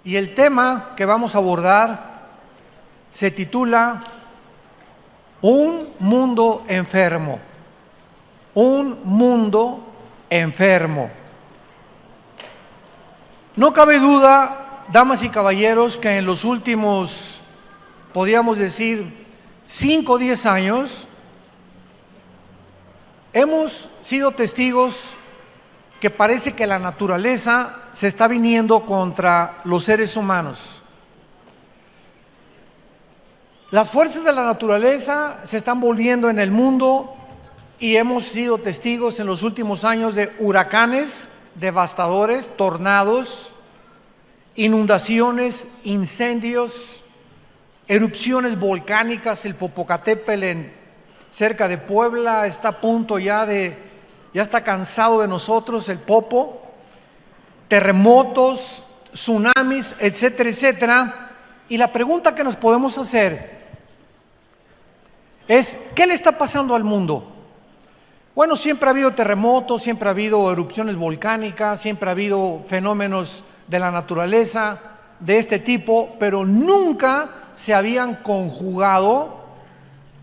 Y el tema que vamos a abordar se titula Un mundo enfermo. Un mundo enfermo. No cabe duda, damas y caballeros, que en los últimos, podríamos decir, 5 o 10 años, hemos sido testigos que parece que la naturaleza se está viniendo contra los seres humanos. Las fuerzas de la naturaleza se están volviendo en el mundo y hemos sido testigos en los últimos años de huracanes devastadores, tornados, inundaciones, incendios, erupciones volcánicas. El Popocatépetl cerca de Puebla está a punto ya está cansado de nosotros, el Popo. Terremotos, tsunamis, etcétera, etcétera. Y la pregunta que nos podemos hacer es, ¿qué le está pasando al mundo? Bueno, siempre ha habido terremotos, siempre ha habido erupciones volcánicas, siempre ha habido fenómenos de la naturaleza de este tipo, pero nunca se habían conjugado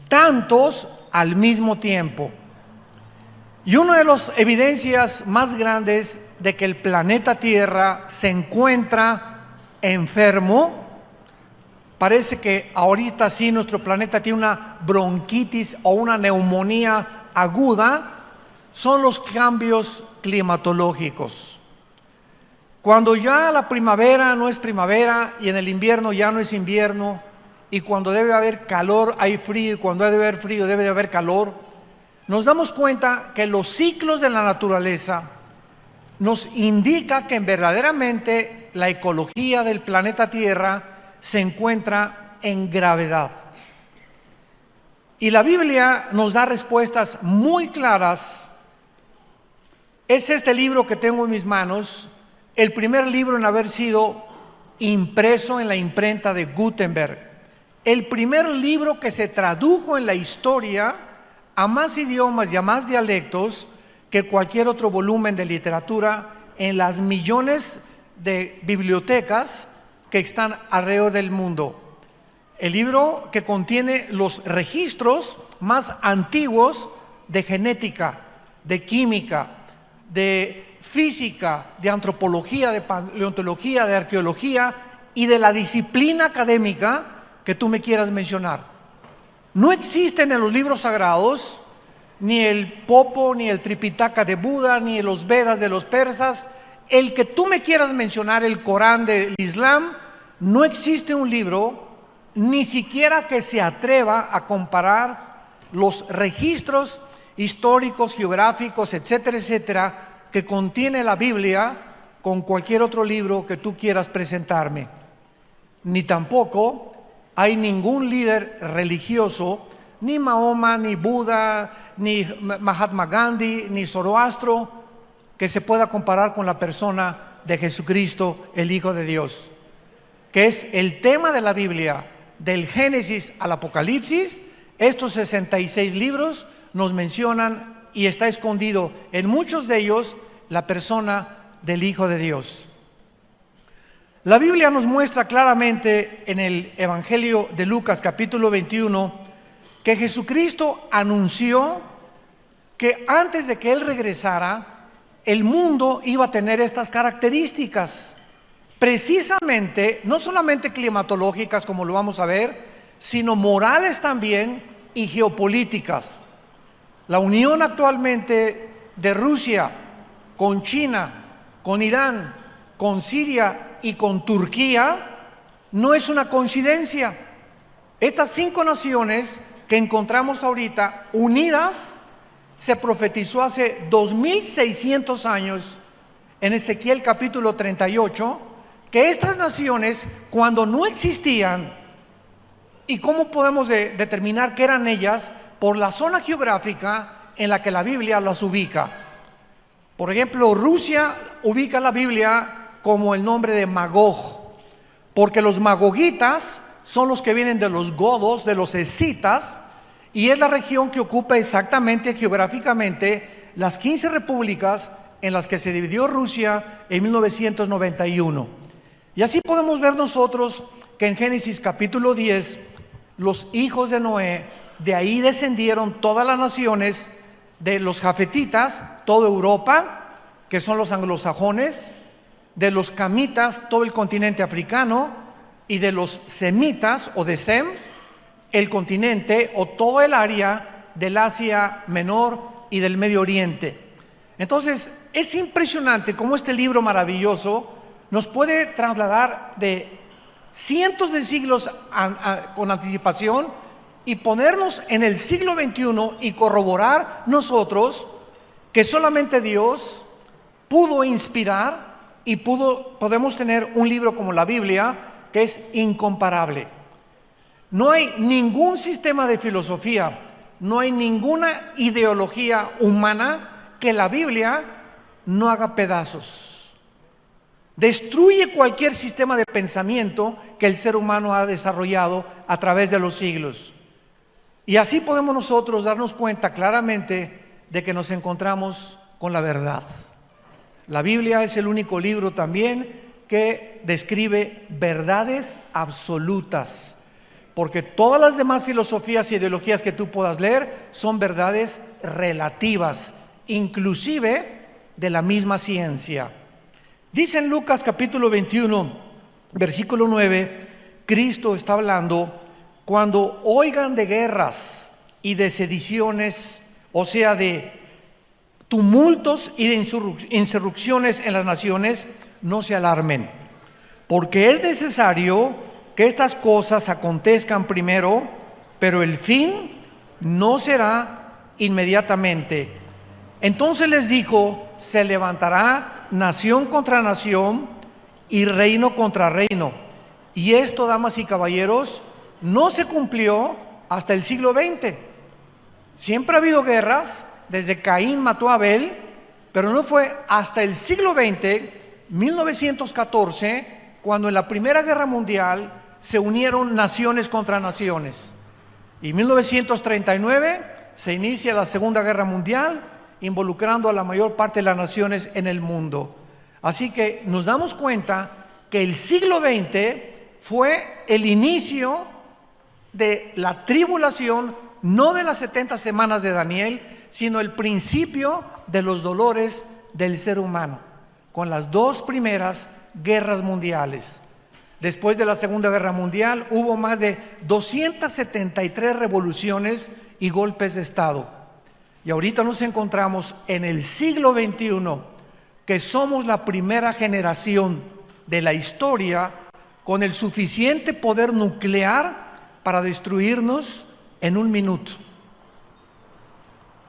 tantos al mismo tiempo. Y una de las evidencias más grandes de que el planeta Tierra se encuentra enfermo, parece que ahorita sí nuestro planeta tiene una bronquitis o una neumonía aguda, son los cambios climatológicos. Cuando ya la primavera no es primavera y en el invierno ya no es invierno, y cuando debe haber calor hay frío y cuando debe haber frío debe de haber calor, nos damos cuenta que los ciclos de la naturaleza nos indica que verdaderamente la ecología del planeta Tierra se encuentra en gravedad. Y la Biblia nos da respuestas muy claras. Es este libro que tengo en mis manos, el primer libro en haber sido impreso en la imprenta de Gutenberg, el primer libro que se tradujo en la historia a más idiomas y a más dialectos que cualquier otro volumen de literatura en las millones de bibliotecas que están alrededor del mundo. El libro que contiene los registros más antiguos de genética, de química, de física, de antropología, de paleontología, de arqueología y de la disciplina académica que tú me quieras mencionar. No existen en los libros sagrados ni el Popo, ni el Tripitaka de Buda, ni los Vedas de los persas, el que tú me quieras mencionar, el Corán del Islam. No existe un libro ni siquiera que se atreva a comparar los registros históricos, geográficos, etcétera, etcétera, que contiene la Biblia con cualquier otro libro que tú quieras presentarme. Ni tampoco hay ningún líder religioso, ni Mahoma, ni Buda, ni Mahatma Gandhi, ni Zoroastro, que se pueda comparar con la persona de Jesucristo, el Hijo de Dios, que es el tema de la Biblia, del Génesis al Apocalipsis. Estos 66 libros nos mencionan y está escondido en muchos de ellos la persona del Hijo de Dios. La Biblia nos muestra claramente en el Evangelio de Lucas capítulo 21 que Jesucristo anunció que antes de que Él regresara, el mundo iba a tener estas características, precisamente, no solamente climatológicas como lo vamos a ver, sino morales también y geopolíticas. La unión actualmente de Rusia con China, con Irán, con Siria y con Turquía no es una coincidencia. Estas 5 naciones que encontramos ahorita unidas, se profetizó hace 2600 años en Ezequiel capítulo 38, que estas naciones, cuando no existían, ¿y cómo podemos determinar que eran ellas? Por la zona geográfica en la que la Biblia las ubica. Por ejemplo, Rusia ubica la Biblia como el nombre de Magog, porque los magogitas son los que vienen de los godos, de los escitas, y es la región que ocupa exactamente geográficamente las 15 repúblicas en las que se dividió Rusia en 1991. Y así podemos ver nosotros que en Génesis capítulo 10, los hijos de Noé, de ahí descendieron todas las naciones de los jafetitas, toda Europa, que son los anglosajones, de los camitas, todo el continente africano, y de los semitas o de Sem, el continente o todo el área del Asia Menor y del Medio Oriente. Entonces, es impresionante cómo este libro maravilloso nos puede trasladar de cientos de siglos con anticipación y ponernos en el siglo XXI y corroborar nosotros que solamente Dios pudo inspirar y podemos tener un libro como la Biblia que es incomparable. No hay ningún sistema de filosofía, no hay ninguna ideología humana que la Biblia no haga pedazos. Destruye cualquier sistema de pensamiento que el ser humano ha desarrollado a través de los siglos. Y así podemos nosotros darnos cuenta claramente de que nos encontramos con la verdad. La Biblia es el único libro también que describe verdades absolutas, porque todas las demás filosofías y ideologías que tú puedas leer son verdades relativas, inclusive de la misma ciencia. Dice en Lucas capítulo 21, versículo 9, Cristo está hablando: cuando oigan de guerras y de sediciones, o sea, de tumultos y de insurrecciones en las naciones, no se alarmen, porque es necesario que estas cosas acontezcan primero, pero el fin no será inmediatamente. Entonces les dijo: se levantará nación contra nación y reino contra reino. Y esto, damas y caballeros, no se cumplió hasta el siglo XX. Siempre ha habido guerras, desde Caín mató a Abel, pero no fue hasta el siglo XX, 1914, cuando en la Primera Guerra Mundial se unieron naciones contra naciones. Y en 1939 se inicia la Segunda Guerra Mundial, involucrando a la mayor parte de las naciones en el mundo. Así que nos damos cuenta que el siglo XX fue el inicio de la tribulación, no de las 70 semanas de Daniel, sino el principio de los dolores del ser humano, con las dos primeras guerras mundiales. Después de la Segunda Guerra Mundial hubo más de 273 revoluciones y golpes de Estado. Y ahorita nos encontramos en el siglo XXI, que somos la primera generación de la historia con el suficiente poder nuclear para destruirnos en un minuto.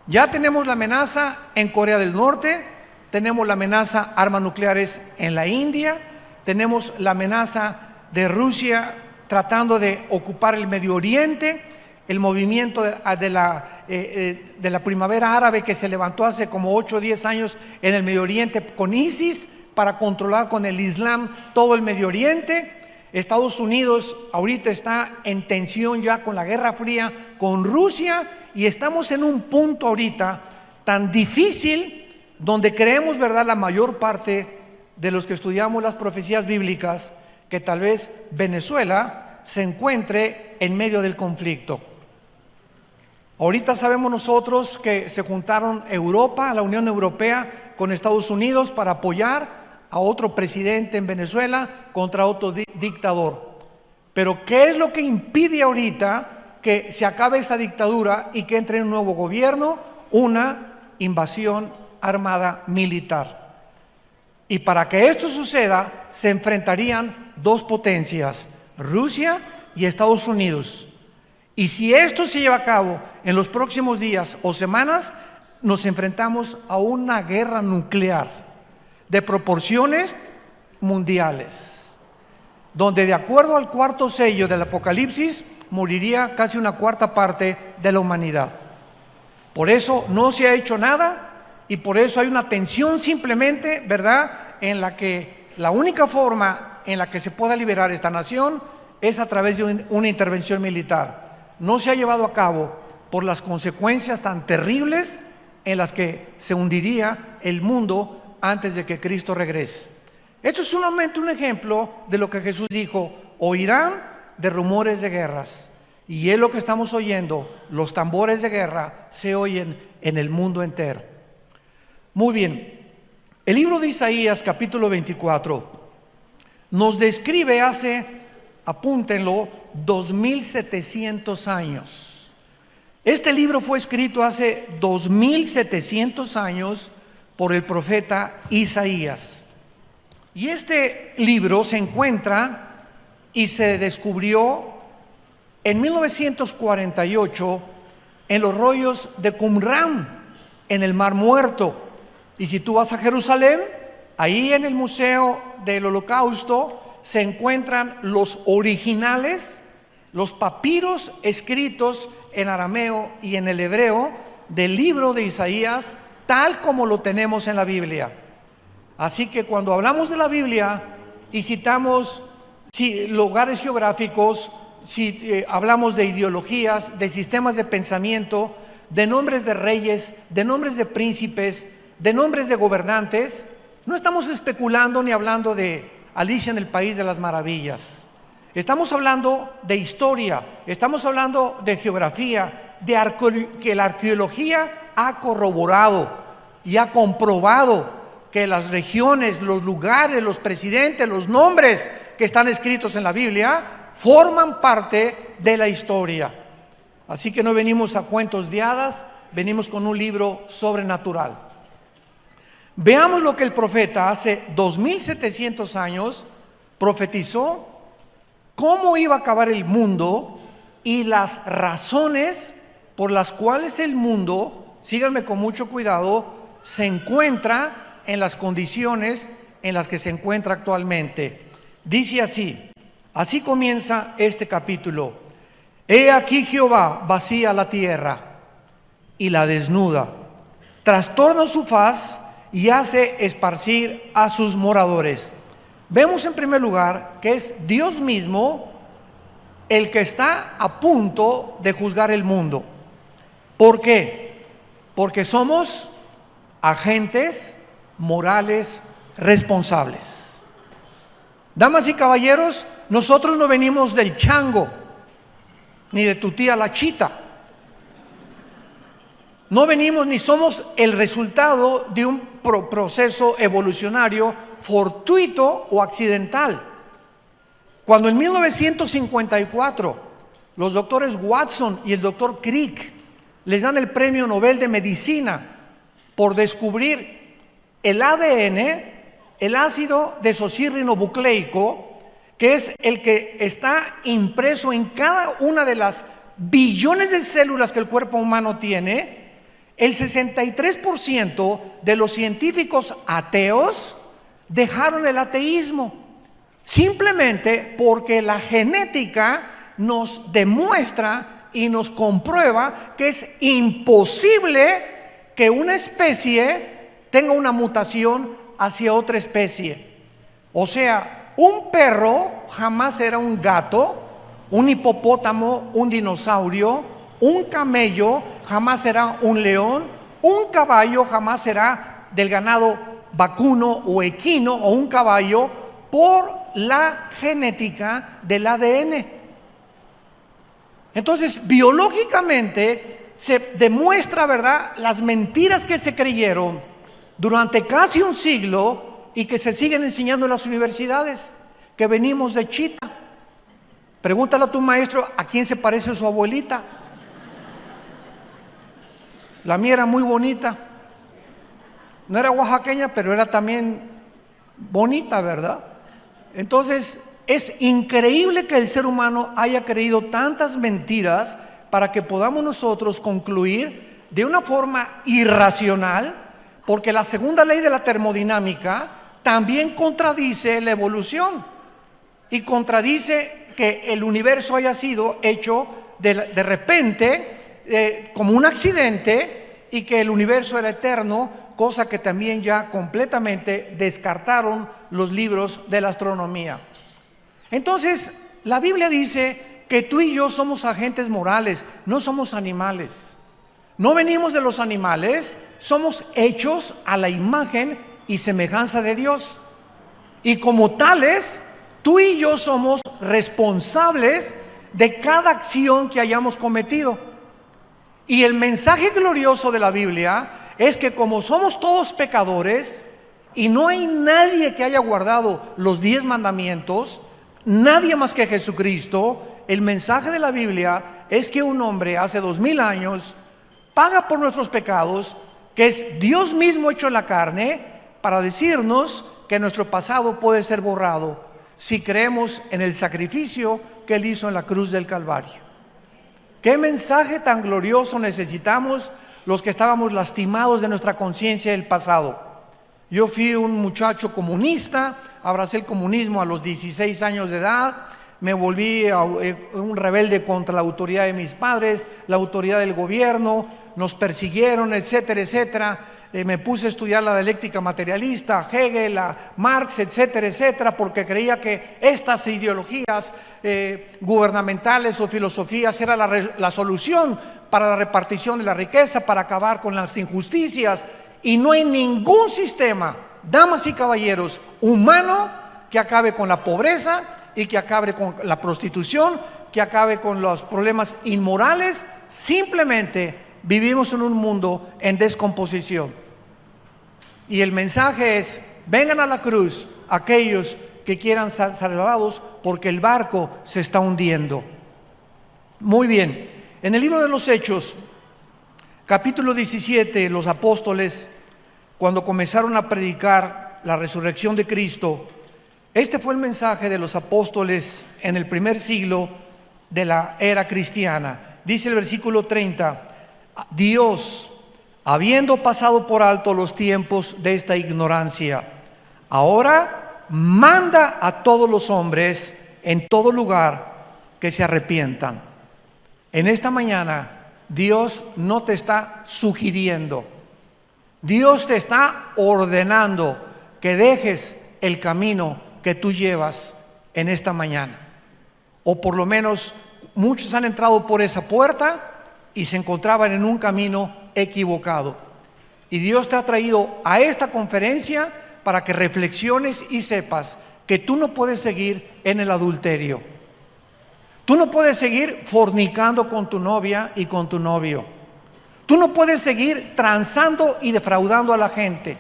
Ya tenemos la amenaza en Corea del Norte, tenemos la amenaza armas nucleares en la India, tenemos la amenaza de Rusia tratando de ocupar el Medio Oriente, el movimiento de la primavera árabe que se levantó hace como 8 o 10 años en el Medio Oriente con ISIS para controlar con el Islam todo el Medio Oriente. Estados Unidos ahorita está en tensión ya con la Guerra Fría con Rusia, y estamos en un punto ahorita tan difícil donde creemos, ¿verdad?, la mayor parte de los que estudiamos las profecías bíblicas, que tal vez Venezuela se encuentre en medio del conflicto. Ahorita sabemos nosotros que se juntaron Europa, la Unión Europea, con Estados Unidos para apoyar a otro presidente en Venezuela contra otro dictador. Pero ¿qué es lo que impide ahorita que se acabe esa dictadura y que entre un nuevo gobierno? Una invasión armada militar. Y para que esto suceda, se enfrentarían dos potencias, Rusia y Estados Unidos. Y si esto se lleva a cabo en los próximos días o semanas, nos enfrentamos a una guerra nuclear de proporciones mundiales, donde de acuerdo al cuarto sello del Apocalipsis, moriría casi una cuarta parte de la humanidad. Por eso no se ha hecho nada, y por eso hay una tensión simplemente, ¿verdad?, en la que la única forma en la que se pueda liberar esta nación es a través de una intervención militar. No se ha llevado a cabo por las consecuencias tan terribles en las que se hundiría el mundo antes de que Cristo regrese. Esto es solamente un ejemplo de lo que Jesús dijo: oirán de rumores de guerras. Y es lo que estamos oyendo. Los tambores de guerra se oyen en el mundo entero. Muy bien. El libro de Isaías, capítulo 24, nos describe hace, apúntenlo, 2700 años. Este libro fue escrito hace 2700 años por el profeta Isaías. Y este libro se encuentra y se descubrió en 1948 en los rollos de Qumran, en el Mar Muerto. Y si tú vas a Jerusalén, ahí en el Museo del Holocausto se encuentran los originales, los papiros escritos en arameo y en el hebreo del libro de Isaías, tal como lo tenemos en la Biblia. Así que cuando hablamos de la Biblia y citamos lugares geográficos, si hablamos de ideologías, de sistemas de pensamiento, de nombres de reyes, de nombres de príncipes, de nombres de gobernantes, no estamos especulando ni hablando de Alicia en el País de las Maravillas. Estamos hablando de historia, estamos hablando de geografía, que la arqueología ha corroborado y ha comprobado que las regiones, los lugares, los presidentes, los nombres que están escritos en la Biblia forman parte de la historia. Así que no venimos a cuentos de hadas, venimos con un libro sobrenatural. Veamos lo que el profeta hace 2700 años profetizó, cómo iba a acabar el mundo y las razones por las cuales el mundo, síganme con mucho cuidado, se encuentra en las condiciones en las que se encuentra actualmente. Dice así comienza este capítulo: He aquí Jehová vacía la tierra y la desnuda, trastorna su faz y hace esparcir a sus moradores. Vemos en primer lugar que es Dios mismo el que está a punto de juzgar el mundo. ¿Por qué? Porque somos agentes morales responsables. Damas y caballeros, nosotros no venimos del chango, ni de tu tía la chita. No venimos ni somos el resultado de un proceso evolucionario fortuito o accidental. Cuando en 1954 los doctores Watson y el doctor Crick les dan el premio Nobel de Medicina por descubrir el ADN, el ácido desoxirribonucleico, que es el que está impreso en cada una de las billones de células que el cuerpo humano tiene, el 63% de los científicos ateos dejaron el ateísmo, simplemente porque la genética nos demuestra y nos comprueba que es imposible que una especie tenga una mutación hacia otra especie. O sea, un perro jamás será un gato, un hipopótamo, un dinosaurio, un camello jamás será un león, un caballo jamás será del ganado vacuno o equino o un caballo, por la genética del ADN. Entonces, biológicamente se demuestra, ¿verdad?, las mentiras que se creyeron durante casi un siglo y que se siguen enseñando en las universidades, que venimos de chita. Pregúntale a tu maestro a quién se parece su abuelita. La mía era muy bonita. No era oaxaqueña, pero era también bonita, ¿verdad? Entonces, es increíble que el ser humano haya creído tantas mentiras para que podamos nosotros concluir de una forma irracional, porque la segunda ley de la termodinámica también contradice la evolución y contradice que el universo haya sido hecho de repente como un accidente y que el universo era eterno, cosa que también ya completamente descartaron los libros de la astronomía. Entonces, la Biblia dice que tú y yo somos agentes morales, no somos animales. No venimos de los animales, somos hechos a la imagen y semejanza de Dios. Y como tales, tú y yo somos responsables de cada acción que hayamos cometido. Y el mensaje glorioso de la Biblia es que como somos todos pecadores y no hay nadie que haya guardado los 10 mandamientos, nadie más que Jesucristo, el mensaje de la Biblia es que un hombre hace 2000 años paga por nuestros pecados, que es Dios mismo hecho en la carne, para decirnos que nuestro pasado puede ser borrado si creemos en el sacrificio que Él hizo en la cruz del Calvario. ¿Qué mensaje tan glorioso necesitamos los que estábamos lastimados de nuestra conciencia del pasado? Yo fui un muchacho comunista, abracé el comunismo a los 16 años de edad, me volví un rebelde contra la autoridad de mis padres, la autoridad del gobierno, nos persiguieron, etcétera, etcétera. Me puse a estudiar la dialéctica materialista, a Hegel, a Marx, etcétera, etcétera, porque creía que estas ideologías gubernamentales o filosofías era la solución para la repartición de la riqueza, para acabar con las injusticias. Y no hay ningún sistema, damas y caballeros, humano que acabe con la pobreza y que acabe con la prostitución, que acabe con los problemas inmorales. Simplemente vivimos en un mundo en descomposición. Y el mensaje es: vengan a la cruz aquellos que quieran ser salvados, porque el barco se está hundiendo. Muy bien, en el libro de los Hechos, capítulo 17, los apóstoles, cuando comenzaron a predicar la resurrección de Cristo, este fue el mensaje de los apóstoles en el primer siglo de la era cristiana. Dice el versículo 30, Dios, habiendo pasado por alto los tiempos de esta ignorancia, ahora manda a todos los hombres en todo lugar que se arrepientan. En esta mañana, Dios no te está sugiriendo, Dios te está ordenando que dejes el camino que tú llevas en esta mañana. O por lo menos muchos han entrado por esa puerta y se encontraban en un camino equivocado. Y Dios te ha traído a esta conferencia para que reflexiones y sepas que tú no puedes seguir en el adulterio. Tú no puedes seguir fornicando con tu novia y con tu novio. Tú no puedes seguir transando y defraudando a la gente.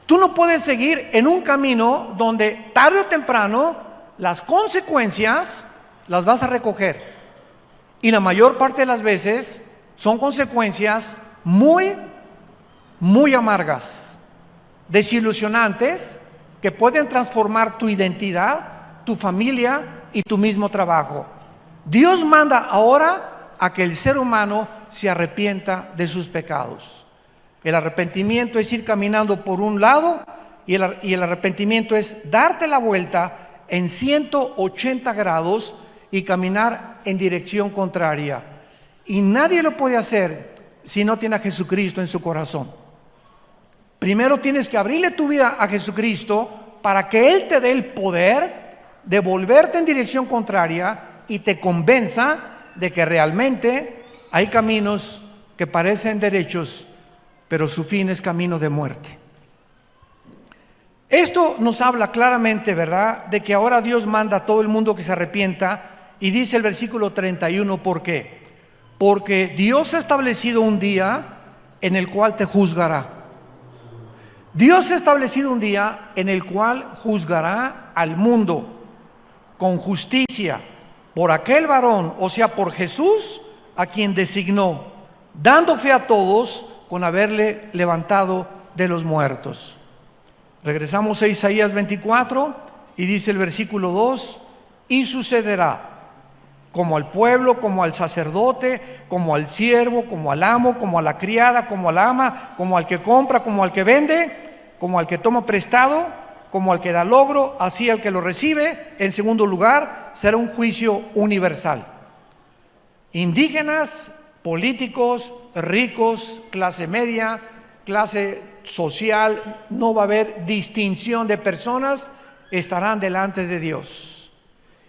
Tú no puedes seguir en un camino donde tarde o temprano las consecuencias las vas a recoger. Y la mayor parte de las veces son consecuencias muy amargas, desilusionantes, que pueden transformar tu identidad, tu familia y tu mismo trabajo. Dios manda ahora a que el ser humano se arrepienta de sus pecados. El arrepentimiento es ir caminando por un lado y el arrepentimiento es darte la vuelta en 180 grados y caminar en dirección contraria. Y nadie lo puede hacer si no tiene a Jesucristo en su corazón. Primero tienes que abrirle tu vida a Jesucristo para que Él te dé el poder de volverte en dirección contraria y te convenza de que realmente hay caminos que parecen derechos, pero su fin es camino de muerte. Esto nos habla claramente, ¿verdad?, de que ahora Dios manda a todo el mundo que se arrepienta, y dice el versículo 31, ¿por qué? Porque Dios ha establecido un día en el cual te juzgará. Dios ha establecido un día en el cual juzgará al mundo con justicia por aquel varón, o sea, por Jesús, a quien designó, dando fe a todos con haberle levantado de los muertos. Regresamos a Isaías 24 y dice el versículo 2, y sucederá como al pueblo, como al sacerdote, como al siervo, como al amo, como a la criada, como al ama, como al que compra, como al que vende, como al que toma prestado, como al que da logro, así al que lo recibe. En segundo lugar, será un juicio universal. Indígenas, políticos, ricos, clase media, clase social, no va a haber distinción de personas, estarán delante de Dios.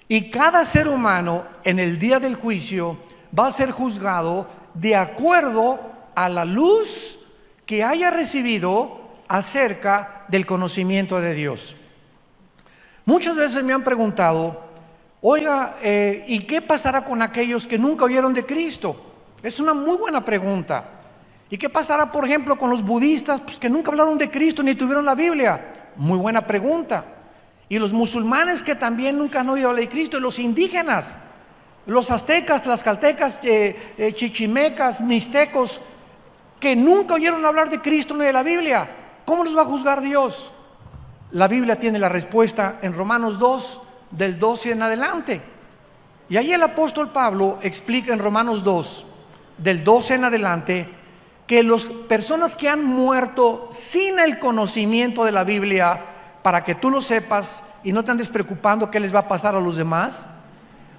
Y cada ser humano en el día del juicio va a ser juzgado de acuerdo a la luz que haya recibido acerca del conocimiento de Dios. Muchas veces me han preguntado, oiga, ¿y qué pasará con aquellos que nunca oyeron de Cristo? Es una muy buena pregunta. ¿Y qué pasará, por ejemplo, con los budistas, pues, que nunca hablaron de Cristo ni tuvieron la Biblia? Muy buena pregunta. Y los musulmanes que también nunca han oído hablar de Cristo, y los indígenas, los aztecas, tlaxcaltecas, chichimecas, mixtecos, que nunca oyeron hablar de Cristo ni de la Biblia. ¿Cómo los va a juzgar Dios? La Biblia tiene la respuesta en Romanos 2, del 12 en adelante. Y ahí el apóstol Pablo explica en Romanos 2, del 12 en adelante, que las personas que han muerto sin el conocimiento de la Biblia, para que tú lo sepas y no te andes preocupando qué les va a pasar a los demás,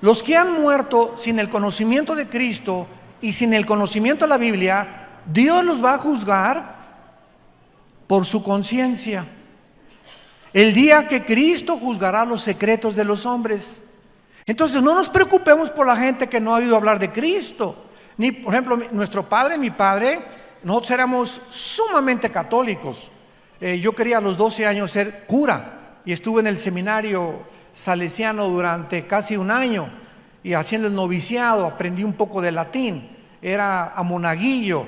los que han muerto sin el conocimiento de Cristo y sin el conocimiento de la Biblia, Dios los va a juzgar por su conciencia. El día que Cristo juzgará los secretos de los hombres. Entonces no nos preocupemos por la gente que no ha oído hablar de Cristo. Ni, por ejemplo, nuestro padre, mi padre, nosotros éramos sumamente católicos. Yo quería a los 12 años ser cura y estuve en el seminario salesiano durante casi un año y haciendo el noviciado, aprendí un poco de latín, era a monaguillo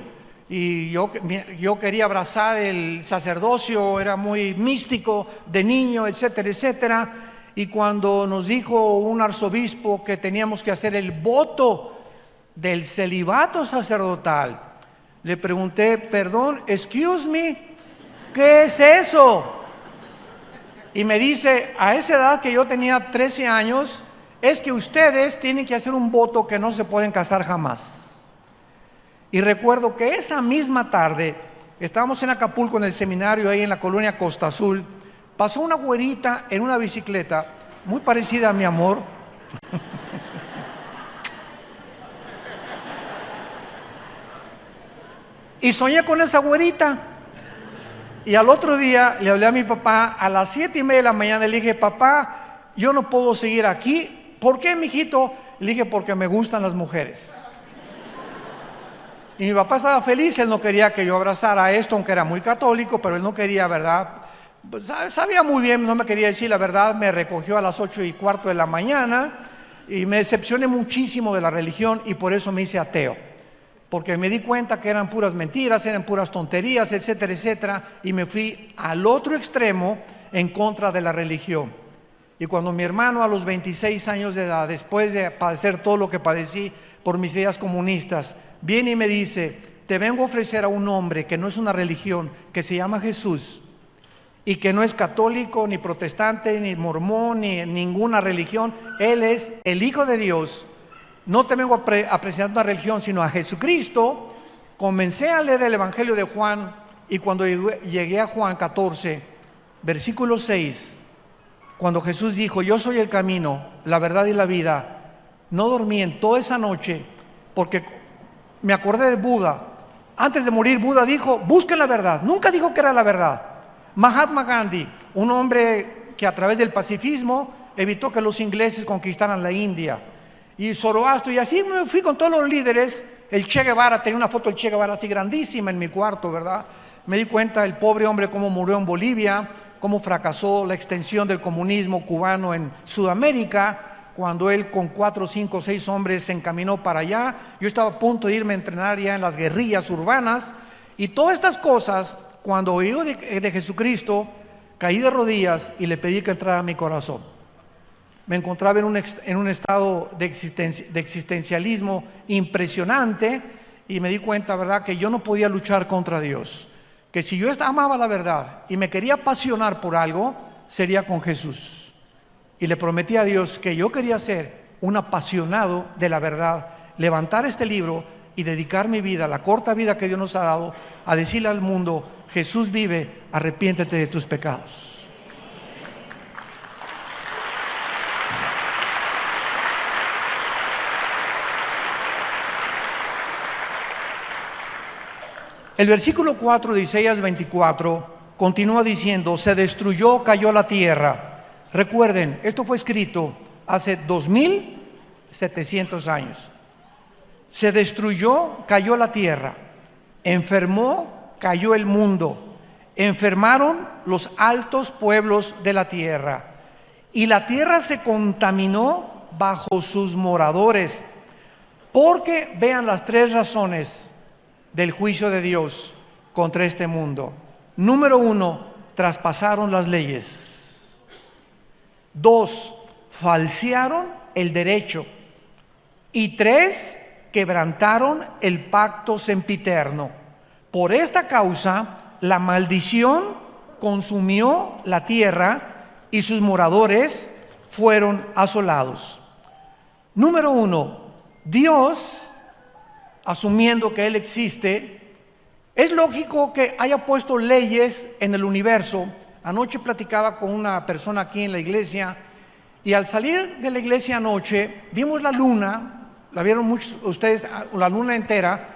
y yo quería abrazar el sacerdocio, era muy místico de niño, etcétera, etcétera. Y cuando nos dijo un arzobispo que teníamos que hacer el voto del celibato sacerdotal, le pregunté, perdón, excuse me, ¿qué es eso? Y me dice, a esa edad que yo tenía 13 años, es que ustedes tienen que hacer un voto que no se pueden casar jamás. Y recuerdo que esa misma tarde, estábamos en Acapulco en el seminario, ahí en la colonia Costa Azul, pasó una güerita en una bicicleta, muy parecida a mi amor. Y soñé con esa güerita. Y al otro día le hablé a mi papá a las 7:30 de la mañana y le dije, papá, yo no puedo seguir aquí. ¿Por qué, mijito? Le dije, porque me gustan las mujeres. Y mi papá estaba feliz, él no quería que yo abrazara esto, aunque era muy católico, pero él no quería, ¿verdad? Pues sabía muy bien, no me quería decir la verdad, me recogió a las 8:15 de la mañana y me decepcioné muchísimo de la religión y por eso me hice ateo. Porque me di cuenta que eran puras mentiras, eran puras tonterías, etcétera, etcétera, y me fui al otro extremo en contra de la religión. Y cuando mi hermano a los 26 años de edad, después de padecer todo lo que padecí por mis ideas comunistas, viene y me dice, te vengo a ofrecer a un hombre que no es una religión, que se llama Jesús, y que no es católico, ni protestante, ni mormón, ni ninguna religión, Él es el Hijo de Dios. No te vengo a presentar una religión, sino a Jesucristo. Comencé a leer el Evangelio de Juan y cuando llegué a Juan 14, versículo 6, cuando Jesús dijo, yo soy el camino, la verdad y la vida, no dormí en toda esa noche porque me acordé de Buda. Antes de morir, Buda dijo, busquen la verdad. Nunca dijo que era la verdad. Mahatma Gandhi, un hombre que a través del pacifismo evitó que los ingleses conquistaran la India. Y Zoroastro, y así me fui con todos los líderes. El Che Guevara, tenía una foto del Che Guevara así grandísima en mi cuarto, ¿verdad? Me di cuenta el pobre hombre cómo murió en Bolivia, cómo fracasó la extensión del comunismo cubano en Sudamérica, cuando él con 4, 5, 6 hombres se encaminó para allá. Yo estaba a punto de irme a entrenar ya en las guerrillas urbanas, y todas estas cosas, cuando oí de Jesucristo, caí de rodillas y le pedí que entrara a mi corazón. Me encontraba en un estado de existencialismo impresionante y me di cuenta, ¿verdad?, que yo no podía luchar contra Dios. Que si yo amaba la verdad y me quería apasionar por algo, sería con Jesús. Y le prometí a Dios que yo quería ser un apasionado de la verdad, levantar este libro y dedicar mi vida, la corta vida que Dios nos ha dado, a decirle al mundo, Jesús vive, arrepiéntete de tus pecados. El versículo 4 de Isaías 24 continúa diciendo, se destruyó, cayó la tierra. Recuerden, esto fue escrito hace 2700 años. Se destruyó, cayó la tierra. Enfermó, cayó el mundo. Enfermaron los altos pueblos de la tierra. y la tierra se contaminó bajo sus moradores. Porque vean las tres razones del juicio de Dios contra este mundo. Número 1, traspasaron las leyes. 2, falsearon el derecho. Y 3, quebrantaron el pacto sempiterno. Por esta causa, la maldición consumió la tierra y sus moradores fueron asolados. Número 1, Dios, asumiendo que Él existe, es lógico que haya puesto leyes en el universo. Anoche platicaba con una persona aquí en la iglesia y al salir de la iglesia anoche vimos la luna, la vieron muchos ustedes, la luna entera,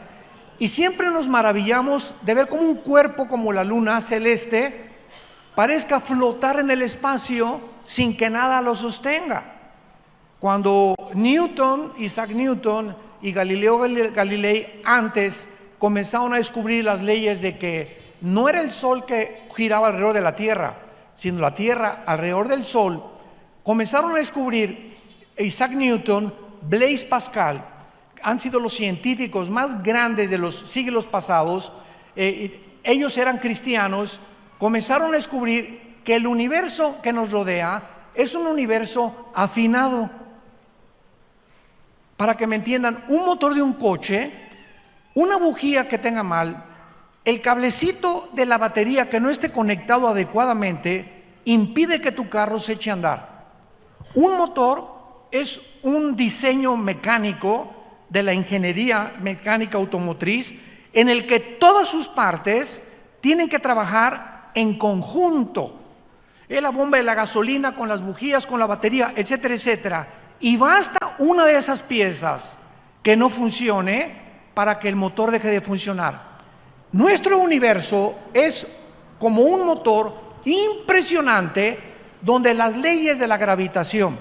y siempre nos maravillamos de ver cómo un cuerpo como la luna celeste parezca flotar en el espacio sin que nada lo sostenga. Cuando Isaac Newton y Galileo Galilei antes comenzaron a descubrir las leyes de que no era el sol que giraba alrededor de la tierra, sino la tierra alrededor del sol, comenzaron a descubrir Isaac Newton, Blaise Pascal, han sido los científicos más grandes de los siglos pasados. Ellos eran cristianos, comenzaron a descubrir que el universo que nos rodea es un universo afinado. Para que me entiendan, un motor de un coche, una bujía que tenga mal, el cablecito de la batería que no esté conectado adecuadamente, impide que tu carro se eche a andar. Un motor es un diseño mecánico de la ingeniería mecánica automotriz en el que todas sus partes tienen que trabajar en conjunto. La bomba de la gasolina con las bujías, con la batería, etcétera, etcétera. Y basta una de esas piezas que no funcione para que el motor deje de funcionar. Nuestro universo es como un motor impresionante donde las leyes de la gravitación,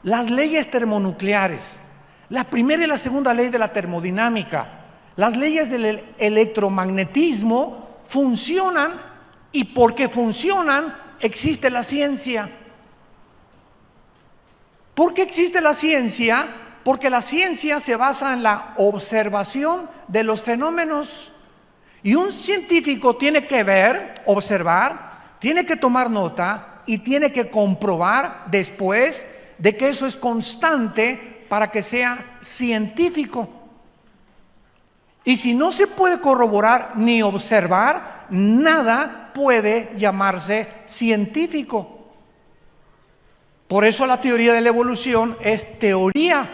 las leyes termonucleares, la primera y la segunda ley de la termodinámica, las leyes del electromagnetismo funcionan, y porque funcionan existe la ciencia. ¿Por qué existe la ciencia? Porque la ciencia se basa en la observación de los fenómenos. Y un científico tiene que ver, observar, tiene que tomar nota y tiene que comprobar después de que eso es constante para que sea científico. Y si no se puede corroborar ni observar, nada puede llamarse científico. Por eso la teoría de la evolución es teoría,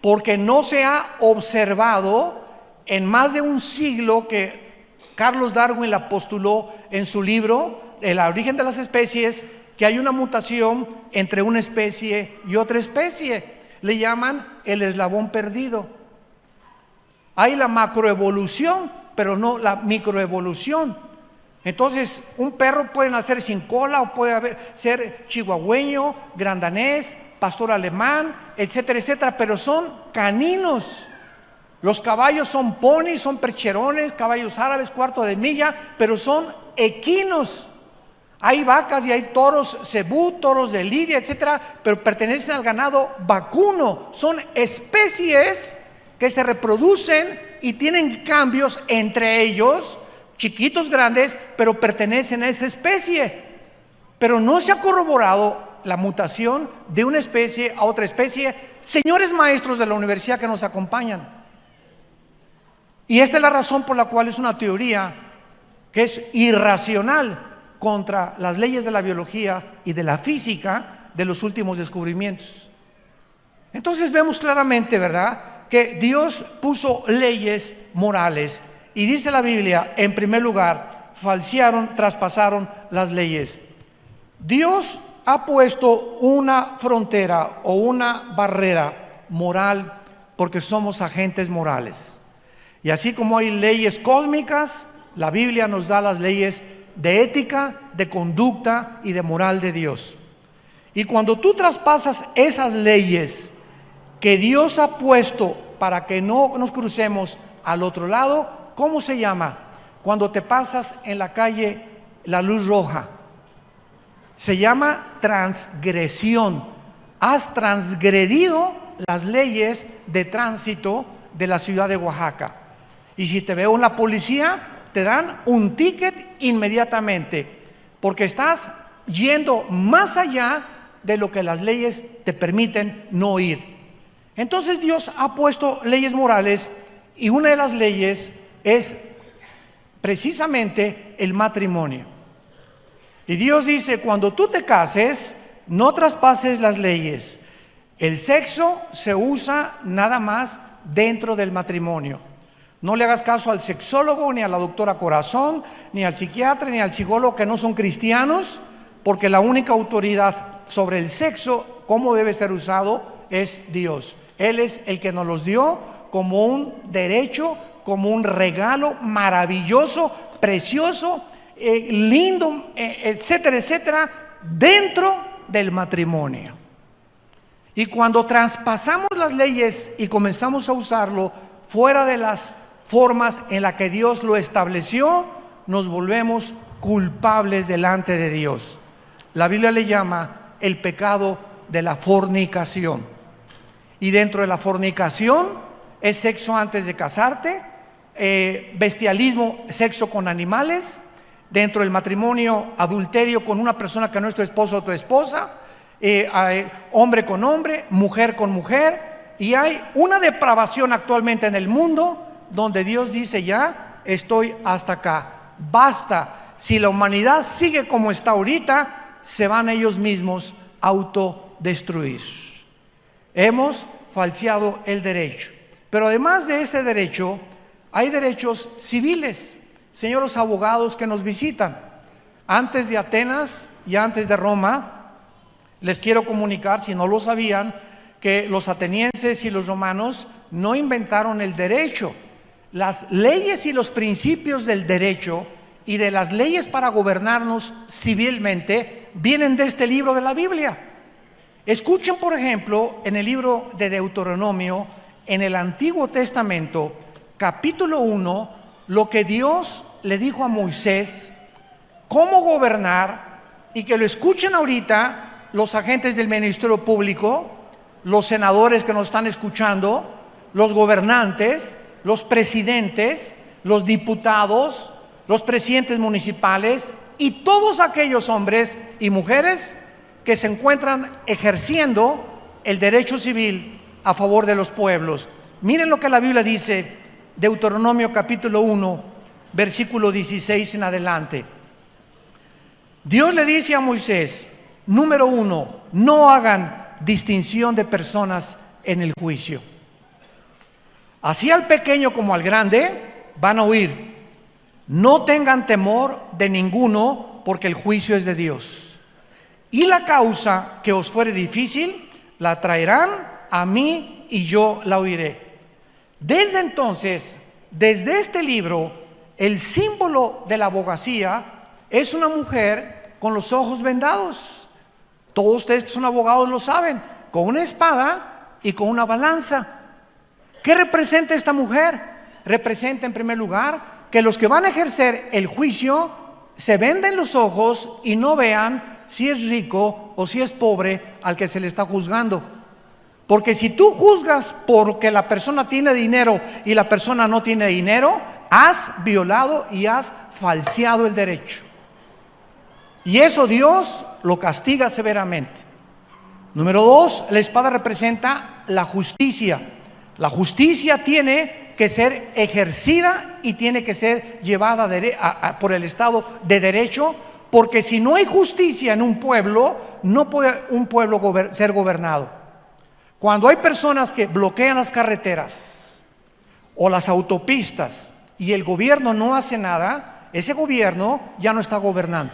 porque no se ha observado en más de un siglo que Carlos Darwin la postuló en su libro El origen de las especies, que hay una mutación entre una especie y otra especie. Le llaman el eslabón perdido. Hay la macroevolución, pero no la microevolución. Entonces, un perro puede nacer sin cola o puede ser chihuahueño, grandanés, pastor alemán, etcétera, etcétera, pero son caninos. Los caballos son ponis, son percherones, caballos árabes, cuarto de milla, pero son equinos. Hay vacas y hay toros cebú, toros de lidia, etcétera, pero pertenecen al ganado vacuno. Son especies que se reproducen y tienen cambios entre ellos, chiquitos, grandes, pero pertenecen a esa especie. Pero no se ha corroborado la mutación de una especie a otra especie. Señores maestros de la universidad que nos acompañan. Y esta es la razón por la cual es una teoría que es irracional contra las leyes de la biología y de la física de los últimos descubrimientos. Entonces vemos claramente, ¿verdad?, que Dios puso leyes morales. Y dice la Biblia, en primer lugar, falsearon, traspasaron las leyes. Dios ha puesto una frontera o una barrera moral porque somos agentes morales. Y así como hay leyes cósmicas, la Biblia nos da las leyes de ética, de conducta y de moral de Dios. Y cuando tú traspasas esas leyes que Dios ha puesto para que no nos crucemos al otro lado, ¿cómo se llama? Cuando te pasas en la calle la luz roja. Se llama transgresión. Has transgredido las leyes de tránsito de la ciudad de Oaxaca. Y si te veo en la policía, te dan un ticket inmediatamente, porque estás yendo más allá de lo que las leyes te permiten no ir. Entonces Dios ha puesto leyes morales, y una de las leyes es precisamente el matrimonio. Y Dios dice: cuando tú te cases, no traspases las leyes. El sexo se usa nada más dentro del matrimonio. No le hagas caso al sexólogo, ni a la doctora Corazón, ni al psiquiatra, ni al psicólogo que no son cristianos, porque la única autoridad sobre el sexo, cómo debe ser usado, es Dios. Él es el que nos los dio como un derecho, como un regalo maravilloso, precioso, lindo, etcétera, etcétera, dentro del matrimonio. Y cuando traspasamos las leyes y comenzamos a usarlo fuera de las formas en las que Dios lo estableció, nos volvemos culpables delante de Dios. La Biblia le llama el pecado de la fornicación. Y dentro de la fornicación es sexo antes de casarte, bestialismo, sexo con animales. Dentro del matrimonio, adulterio con una persona que no es tu esposo o tu esposa, hombre con hombre, mujer con mujer. Y hay una depravación actualmente en el mundo donde Dios dice: ya estoy hasta acá, basta. Si la humanidad sigue como está ahorita, se van ellos mismos a autodestruir. Hemos falseado el derecho. Pero además de ese derecho, hay derechos civiles. Señores abogados que nos visitan, antes de Atenas y antes de Roma, les quiero comunicar, si no lo sabían, que los atenienses y los romanos no inventaron el derecho. Las leyes y los principios del derecho y de las leyes para gobernarnos civilmente vienen de este libro de la Biblia. Escuchen, por ejemplo, en el libro de Deuteronomio, en el Antiguo Testamento, capítulo 1, lo que Dios le dijo a Moisés, cómo gobernar, y que lo escuchen ahorita los agentes del Ministerio Público, los senadores que nos están escuchando, los gobernantes, los presidentes, los diputados, los presidentes municipales y todos aquellos hombres y mujeres que se encuentran ejerciendo el derecho civil a favor de los pueblos. Miren lo que la Biblia dice, Deuteronomio capítulo 1, versículo 16 en adelante. Dios le dice a Moisés, número 1, no hagan distinción de personas en el juicio. Así al pequeño como al grande van a oír. No tengan temor de ninguno, porque el juicio es de Dios. Y la causa que os fuere difícil, la traerán a mí y yo la oiré. Desde entonces, desde este libro, el símbolo de la abogacía es una mujer con los ojos vendados. Todos ustedes que son abogados lo saben, con una espada y con una balanza. ¿Qué representa esta mujer? Representa en primer lugar que los que van a ejercer el juicio se venden los ojos y no vean si es rico o si es pobre al que se le está juzgando. Porque si tú juzgas porque la persona tiene dinero y la persona no tiene dinero, has violado y has falseado el derecho. Y eso Dios lo castiga severamente. Número 2, la espada representa la justicia. La justicia tiene que ser ejercida y tiene que ser llevada por el Estado de Derecho, porque si no hay justicia en un pueblo, no puede un pueblo ser gobernado. Cuando hay personas que bloquean las carreteras o las autopistas y el gobierno no hace nada, ese gobierno ya no está gobernando,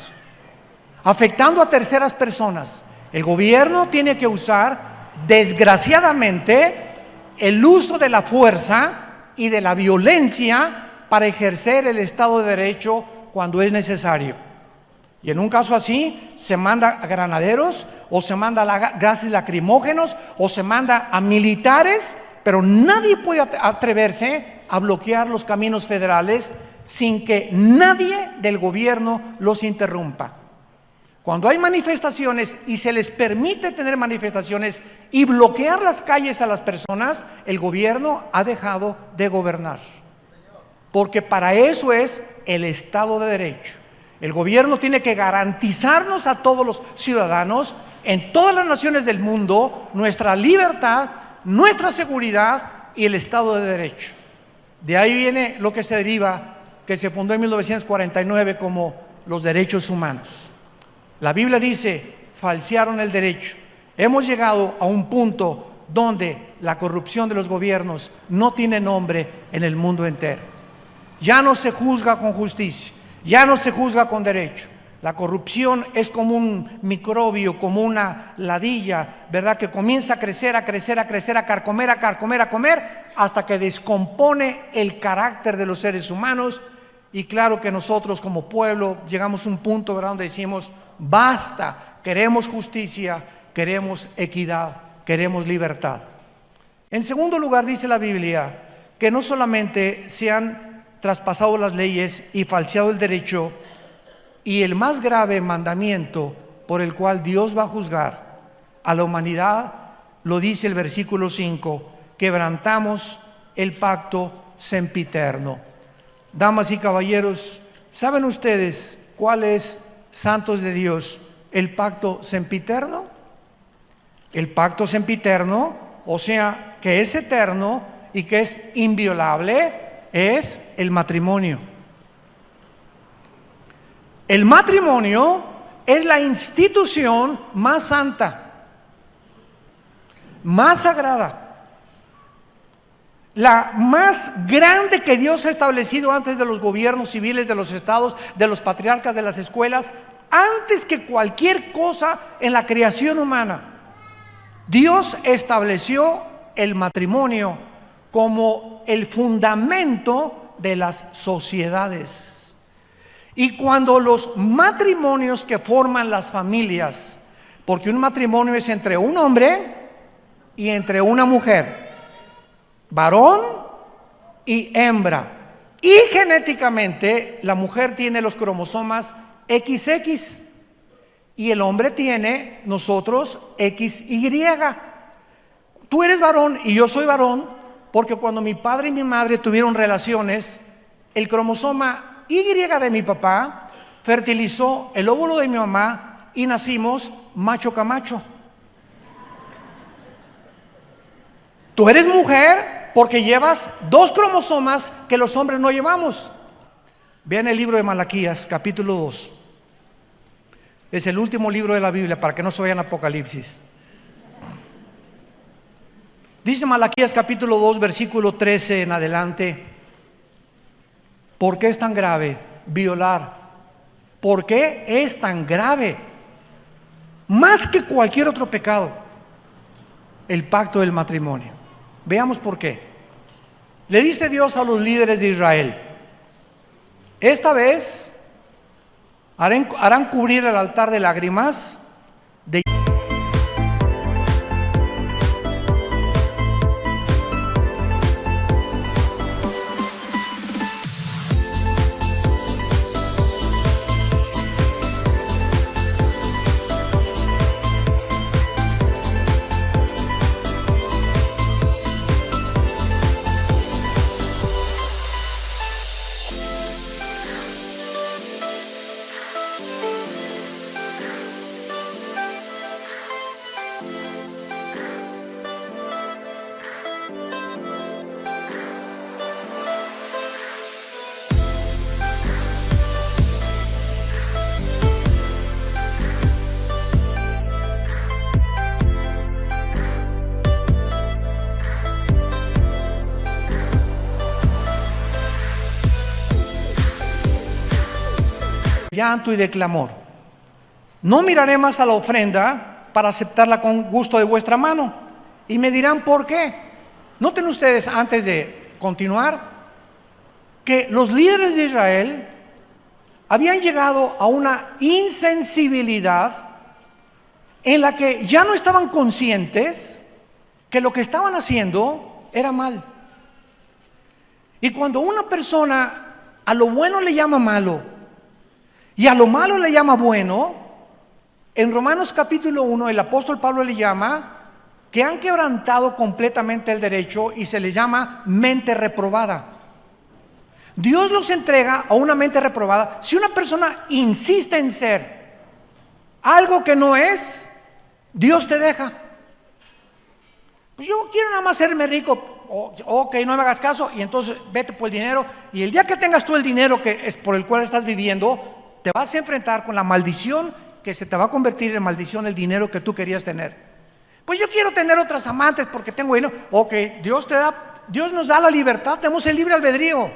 afectando a terceras personas. El gobierno tiene que usar, desgraciadamente, el uso de la fuerza y de la violencia para ejercer el Estado de Derecho cuando es necesario. Y en un caso así, se manda a granaderos, o se manda gases lacrimógenos, o se manda a militares, pero nadie puede atreverse a bloquear los caminos federales sin que nadie del gobierno los interrumpa. Cuando hay manifestaciones y se les permite tener manifestaciones y bloquear las calles a las personas, el gobierno ha dejado de gobernar. Porque para eso es el Estado de Derecho. El gobierno tiene que garantizarnos a todos los ciudadanos en todas las naciones del mundo nuestra libertad, nuestra seguridad y el Estado de Derecho. De ahí viene lo que se deriva, que se fundó en 1949 como los derechos humanos. La Biblia dice, falsearon el derecho. Hemos llegado a un punto donde la corrupción de los gobiernos no tiene nombre en el mundo entero. Ya no se juzga con justicia, ya no se juzga con derecho. La corrupción es como un microbio, como una ladilla, ¿verdad? Que comienza a crecer, a crecer, a crecer, a carcomer, a carcomer, a comer, hasta que descompone el carácter de los seres humanos. Y claro que nosotros como pueblo llegamos a un punto, ¿verdad?, donde decimos, basta, queremos justicia, queremos equidad, queremos libertad. En segundo lugar, dice la Biblia que no solamente se han traspasado las leyes y falseado el derecho, y el más grave mandamiento por el cual Dios va a juzgar a la humanidad, lo dice el versículo 5, quebrantamos el pacto sempiterno. Damas y caballeros, ¿saben ustedes cuál es, santos de Dios, el pacto sempiterno? El pacto sempiterno, o sea, que es eterno y que es inviolable, es el matrimonio. El matrimonio es la institución más santa, más sagrada, la más grande que Dios ha establecido antes de los gobiernos civiles, de los estados, de los patriarcas, de las escuelas, antes que cualquier cosa en la creación humana. Dios estableció el matrimonio como el fundamento de las sociedades. Y cuando los matrimonios que forman las familias, porque un matrimonio es entre un hombre y entre una mujer, varón y hembra, y genéticamente la mujer tiene los cromosomas XX y el hombre tiene, nosotros, XY. Tú eres varón y yo soy varón porque cuando mi padre y mi madre tuvieron relaciones, el cromosoma Y de mi papá fertilizó el óvulo de mi mamá y nacimos macho camacho. Tú eres mujer porque llevas 2 cromosomas que los hombres no llevamos. Vean el libro de Malaquías, capítulo 2. Es el último libro de la Biblia para que no se vayan a Apocalipsis. Dice Malaquías capítulo 2, versículo 13 en adelante. ¿Por qué es tan grave violar? ¿Por qué es tan grave? Más que cualquier otro pecado, el pacto del matrimonio. Veamos por qué. Le dice Dios a los líderes de Israel, esta vez harán cubrir el altar de lágrimas de llanto y de clamor. No miraré más a la ofrenda para aceptarla con gusto de vuestra mano. Y me dirán por qué. Noten ustedes, antes de continuar, que los líderes de Israel habían llegado a una insensibilidad en la que ya no estaban conscientes que lo que estaban haciendo era mal. Y cuando una persona a lo bueno le llama malo y a lo malo le llama bueno, En Romanos capítulo 1 el apóstol Pablo le llama que han quebrantado completamente el derecho y se les llama mente reprobada. Dios los entrega a una mente reprobada. Si una persona insiste en ser algo que no es, Dios te deja. Pues yo quiero nada más hacerme rico. Ok, no me hagas caso y entonces vete por el dinero. Y el día que tengas tú el dinero que es por el cual estás viviendo, te vas a enfrentar con la maldición que se te va a convertir en maldición el dinero que tú querías tener. Pues yo quiero tener otras amantes porque tengo dinero. Ok, Dios nos da la libertad, tenemos el libre albedrío.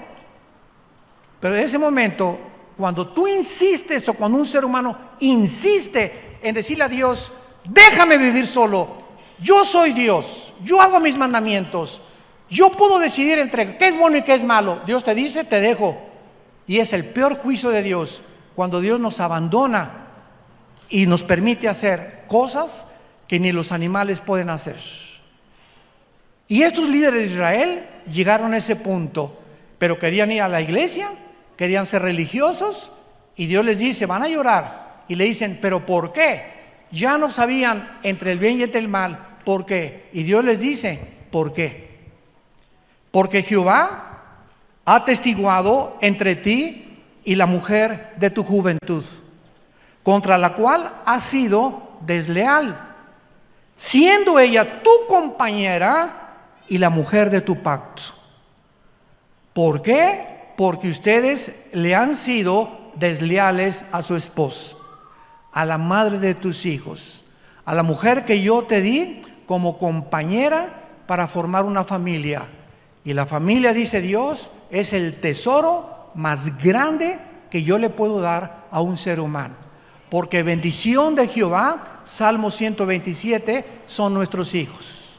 Pero en ese momento, cuando tú insistes o cuando un ser humano insiste en decirle a Dios, déjame vivir solo, yo soy Dios, yo hago mis mandamientos, yo puedo decidir entre qué es bueno y qué es malo. Dios te dice, te dejo. Y es el peor juicio de Dios cuando Dios nos abandona y nos permite hacer cosas que ni los animales pueden hacer. Y estos líderes de Israel llegaron a ese punto, pero querían ir a la iglesia, querían ser religiosos, y Dios les dice, van a llorar, y le dicen, ¿pero por qué? Ya no sabían entre el bien y entre el mal, ¿por qué? Y Dios les dice, ¿por qué? Porque Jehová ha atestiguado entre ti y la mujer de tu juventud, contra la cual has sido desleal, siendo ella tu compañera y la mujer de tu pacto. ¿Por qué? Porque ustedes le han sido desleales a su esposo, a la madre de tus hijos, a la mujer que yo te di como compañera para formar una familia. Y la familia, dice Dios, es el tesoro más grande que yo le puedo dar a un ser humano. Porque bendición de Jehová, Salmo 127, son nuestros hijos.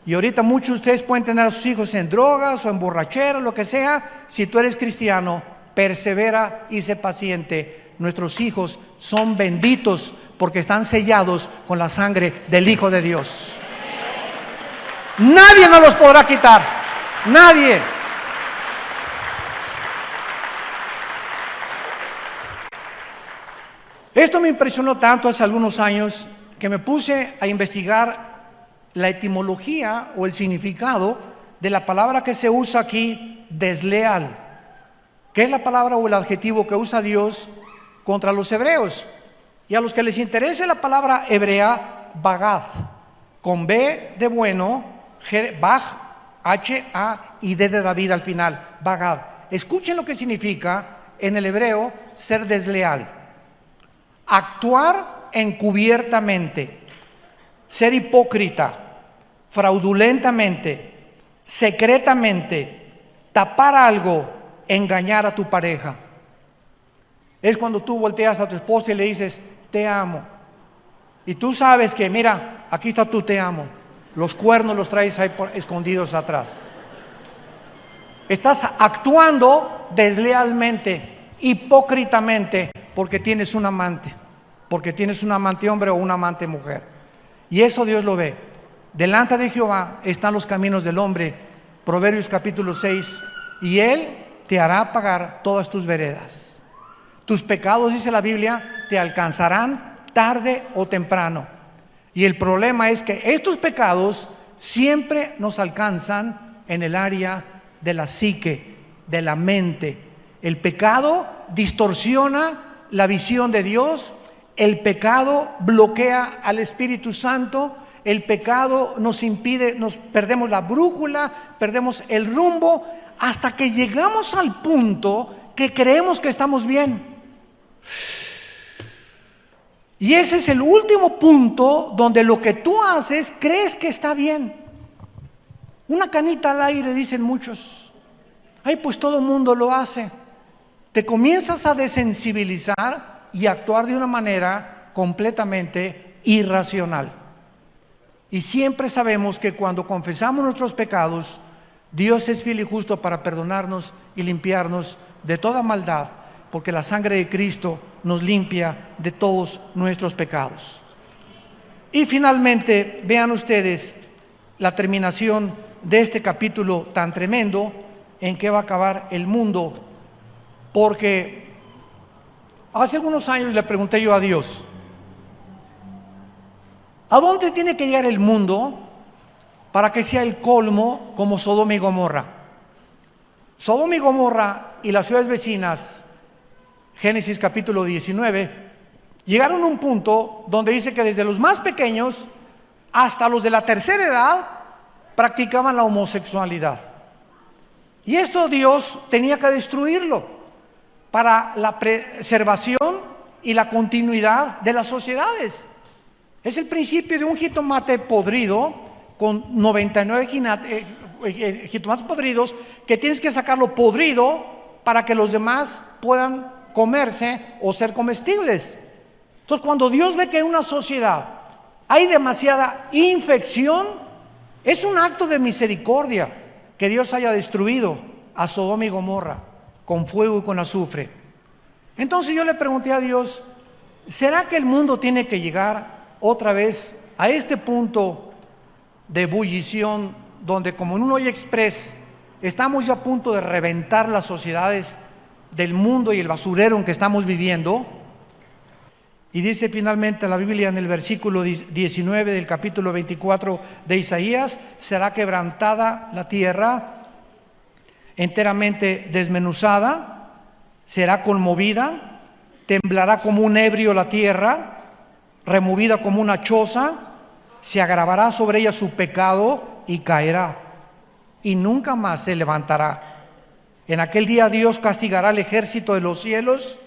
Y ahorita muchos de ustedes pueden tener a sus hijos en drogas o en borrachera, lo que sea. Si tú eres cristiano, persevera y sé paciente. Nuestros hijos son benditos porque están sellados con la sangre del Hijo de Dios. Nadie nos los podrá quitar. Nadie. Esto me impresionó tanto hace algunos años que me puse a investigar la etimología o el significado de la palabra que se usa aquí, desleal, que es la palabra o el adjetivo que usa Dios contra los hebreos. Y a los que les interese la palabra hebrea, bagad, con B de bueno, Baj, H-A y D de David al final, bagad. Escuchen lo que significa en el hebreo ser desleal. Actuar encubiertamente, ser hipócrita, fraudulentamente, secretamente, tapar algo, engañar a tu pareja. Es cuando tú volteas a tu esposa y le dices, te amo. Y tú sabes que, mira, aquí está tu te amo. Los cuernos los traes ahí escondidos atrás. Estás actuando deslealmente, hipócritamente, porque tienes un amante hombre o un amante mujer. Y eso Dios lo ve. Delante de Jehová están los caminos del hombre, Proverbios capítulo 6, y Él te hará pagar todas tus veredas. Tus pecados, dice la Biblia, te alcanzarán tarde o temprano. Y el problema es que estos pecados siempre nos alcanzan en el área de la psique, de la mente. El pecado distorsiona la visión de Dios, el pecado bloquea al Espíritu Santo, el pecado nos impide, nos perdemos la brújula, perdemos el rumbo, hasta que llegamos al punto que creemos que estamos bien. Y ese es el último punto donde lo que tú haces crees que está bien. Una canita al aire, dicen muchos. Ay, pues todo el mundo lo hace. Te comienzas a desensibilizar y actuar de una manera completamente irracional. Y siempre sabemos que cuando confesamos nuestros pecados, Dios es fiel y justo para perdonarnos y limpiarnos de toda maldad, porque la sangre de Cristo nos limpia de todos nuestros pecados. Y finalmente, vean ustedes la terminación de este capítulo tan tremendo en que va a acabar el mundo, porque hace algunos años le pregunté yo a Dios, ¿A dónde tiene que llegar el mundo para que sea el colmo como Sodoma y Gomorra? Sodoma y Gomorra y las ciudades vecinas, Génesis capítulo 19, llegaron a un punto donde dice que desde los más pequeños hasta los de la tercera edad practicaban la homosexualidad. Y esto Dios tenía que destruirlo para la preservación y la continuidad de las sociedades. Es el principio de un jitomate podrido con 99 jitomates podridos, que tienes que sacarlo podrido para que los demás puedan comerse o ser comestibles. Entonces, cuando Dios ve que en una sociedad hay demasiada infección, es un acto de misericordia que Dios haya destruido a Sodoma y Gomorra con fuego y con azufre. Entonces yo le pregunté a Dios, ¿será que el mundo tiene que llegar otra vez a este punto de ebullición donde, como en un hoy express, estamos ya a punto de reventar las sociedades del mundo y el basurero en que estamos viviendo? Y dice finalmente la Biblia en el versículo 19 del capítulo 24 de Isaías: será quebrantada la tierra, enteramente desmenuzada, será conmovida, temblará como un ebrio la tierra, removida como una choza, se agravará sobre ella su pecado y caerá, y nunca más se levantará. En aquel día Dios castigará al ejército de los cielos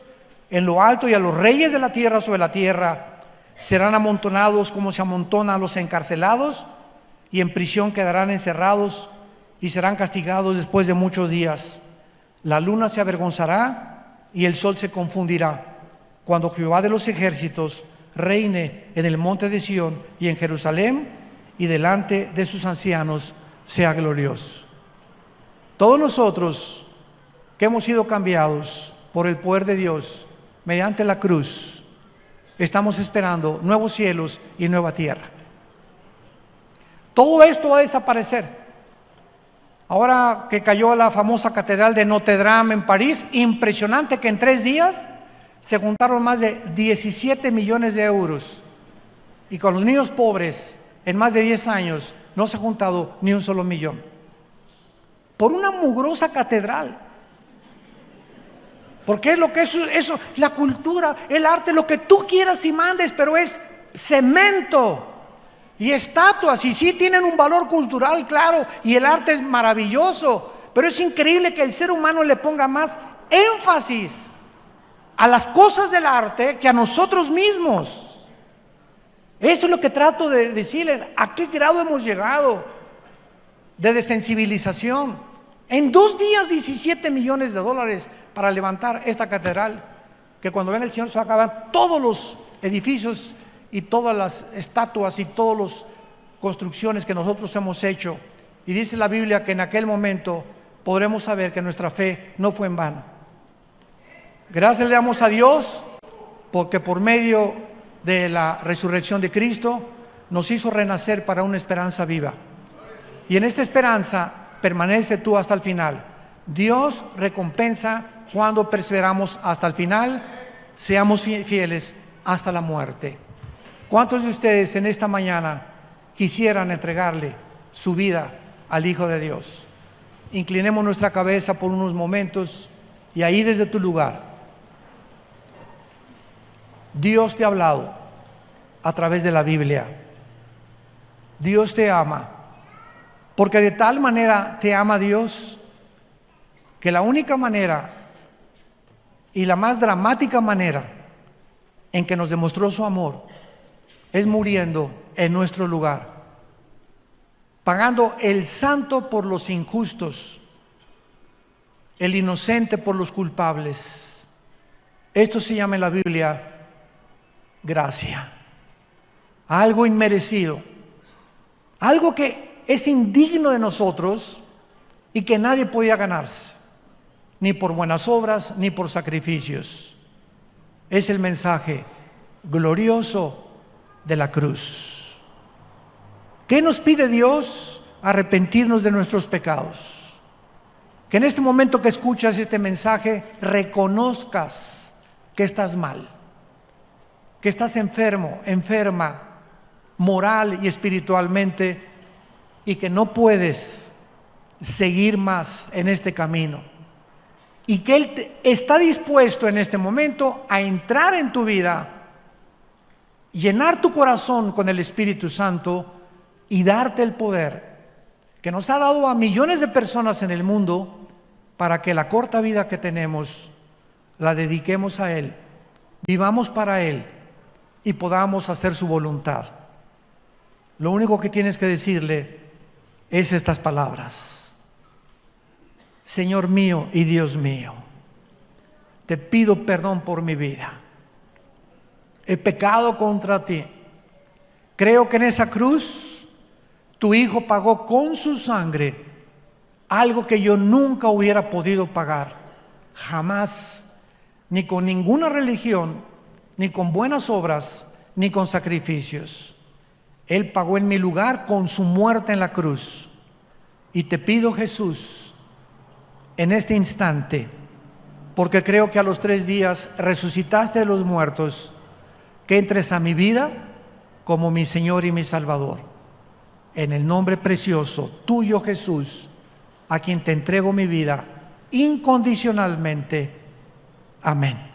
en lo alto, y a los reyes de la tierra sobre la tierra. Serán amontonados como se amontonan los encarcelados, y en prisión quedarán encerrados, y serán castigados después de muchos días. La luna se avergonzará y el sol se confundirá, cuando Jehová de los ejércitos reine en el monte de Sión y en Jerusalén, y delante de sus ancianos sea glorioso. Todos nosotros que hemos sido cambiados por el poder de Dios mediante la cruz, estamos esperando nuevos cielos y nueva tierra. Todo esto va a desaparecer. Ahora que cayó la famosa catedral de Notre Dame en París, impresionante que en 3 días se juntaron más de 17 millones de euros, y con los niños pobres en más de 10 años no se ha juntado ni un solo millón por una mugrosa catedral. Porque es lo que eso, la cultura, el arte, lo que tú quieras y mandes, pero es cemento y estatuas, y sí tienen un valor cultural, claro, y el arte es maravilloso, pero es increíble que el ser humano le ponga más énfasis a las cosas del arte que a nosotros mismos. Eso es lo que trato de decirles, a qué grado hemos llegado de desensibilización. En 2 días, 17 millones de dólares para levantar esta catedral, que cuando venga el Señor se va a acabar todos los edificios y todas las estatuas y todas las construcciones que nosotros hemos hecho. Y dice la Biblia que en aquel momento podremos saber que nuestra fe no fue en vano. Gracias le damos a Dios porque por medio de la resurrección de Cristo nos hizo renacer para una esperanza viva. Y en esta esperanza permanece tú hasta el final. Dios recompensa cuando perseveramos hasta el final, seamos fieles hasta la muerte. ¿Cuántos de ustedes en esta mañana quisieran entregarle su vida al Hijo de Dios? Inclinemos nuestra cabeza por unos momentos, y ahí desde tu lugar, Dios te ha hablado a través de la Biblia. Dios te ama, porque de tal manera te ama Dios, que la única manera y la más dramática manera en que nos demostró su amor es muriendo en nuestro lugar, pagando el santo por los injustos, el inocente por los culpables. Esto se llama en la Biblia gracia, algo inmerecido, algo que es indigno de nosotros y que nadie podía ganarse, ni por buenas obras, ni por sacrificios. Es el mensaje glorioso de la cruz. ¿Qué nos pide Dios? Arrepentirnos de nuestros pecados. Que en este momento que escuchas este mensaje reconozcas que estás mal, que estás enfermo, enferma, moral y espiritualmente, y que no puedes seguir más en este camino, y que Él está dispuesto en este momento a entrar en tu vida, llenar tu corazón con el Espíritu Santo y darte el poder que nos ha dado a millones de personas en el mundo para que la corta vida que tenemos la dediquemos a Él, vivamos para Él y podamos hacer su voluntad. Lo único que tienes que decirle es estas palabras: Señor mío y Dios mío, te pido perdón por mi vida. He pecado contra ti. Creo que en esa cruz tu Hijo pagó con su sangre algo que yo nunca hubiera podido pagar, jamás, ni con ninguna religión, ni con buenas obras, ni con sacrificios. Él pagó en mi lugar con su muerte en la cruz. Y te pido, Jesús, en este instante, porque creo que a los 3 días resucitaste de los muertos, que entres a mi vida como mi Señor y mi Salvador. En el nombre precioso tuyo, Jesús, a quien te entrego mi vida incondicionalmente. Amén.